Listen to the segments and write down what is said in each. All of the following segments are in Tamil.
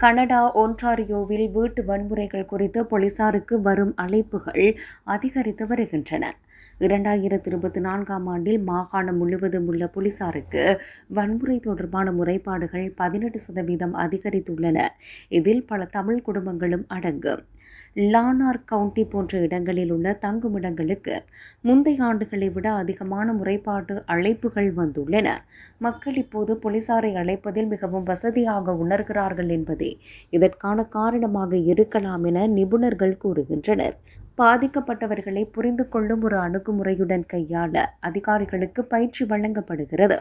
கனடா ஒன்டாரியோவில் வீட்டு வன்முறைகள் குறித்து போலீசாருக்கு வரும் அழைப்புகள் அதிகரித்து வருகின்றன. 2024ஆம் ஆண்டில் மாகாணம் முழுவதும் உள்ள போலீசாருக்கு வன்முறை தொடர்பான முறைப்பாடுகள் 18% அதிகரித்துள்ளன. இதில் பல தமிழ் குடும்பங்களும் அடங்கும். லானார்க் கவுண்டி போன்ற இடங்களில் உள்ள தங்குமிடங்களுக்கு முந்தைய ஆண்டுகளை விட அதிகமான முறைப்பாட்டு அழைப்புகள் வந்துள்ளன. மக்கள் இப்போது போலீசாரை அழைப்பதில் மிகவும் வசதியாக உணர்கிறார்கள் என்பதே இதற்கான காரணமாக இருக்கலாம் என நிபுணர்கள் கூறுகின்றனர். பாதிக்கப்பட்டவர்களை புரிந்து கொள்ளும் ஒரு அணுகுமுறையுடன் கையாள அதிகாரிகளுக்கு பயிற்சி வழங்கப்படுகிறது.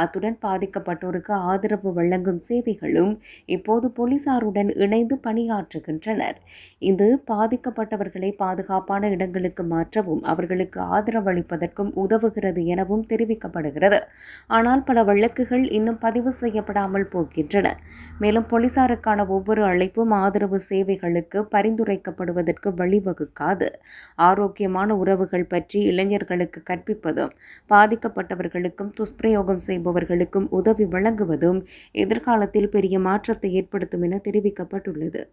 அத்துடன் பாதிக்கப்பட்டோருக்கு ஆதரவு வழங்கும் சேவைகளும் இப்போது போலீசாருடன் இணைந்து பணியாற்றுகின்றனர். இது பாதிக்கப்பட்டவர்களை பாதுகாப்பான இடங்களுக்கு மாற்றவும் அவர்களுக்கு ஆதரவு அளிப்பதற்கும் உதவுகிறது எனவும் தெரிவிக்கப்படுகிறது. ஆனால் பல வழக்குகள் இன்னும் பதிவு செய்யப்படாமல் போகின்றன. மேலும் போலீசாருக்கான ஒவ்வொரு அழைப்பும் ஆதரவு சேவைகளுக்கு பரிந்துரைக்கப்படுவதற்கு வழிவகுக்காது. ஆரோக்கியமான உறவுகள் பற்றி இளைஞர்களுக்கு கற்பிப்பதும் பாதிக்கப்பட்டவர்களுக்கும் துஷ்பிரயோகம் செய்பவர்களுக்கும் உதவி வழங்குவதும் எதிர்காலத்தில் பெரிய மாற்றத்தை ஏற்படுத்தும் என தெரிவிக்கப்பட்டுள்ளது.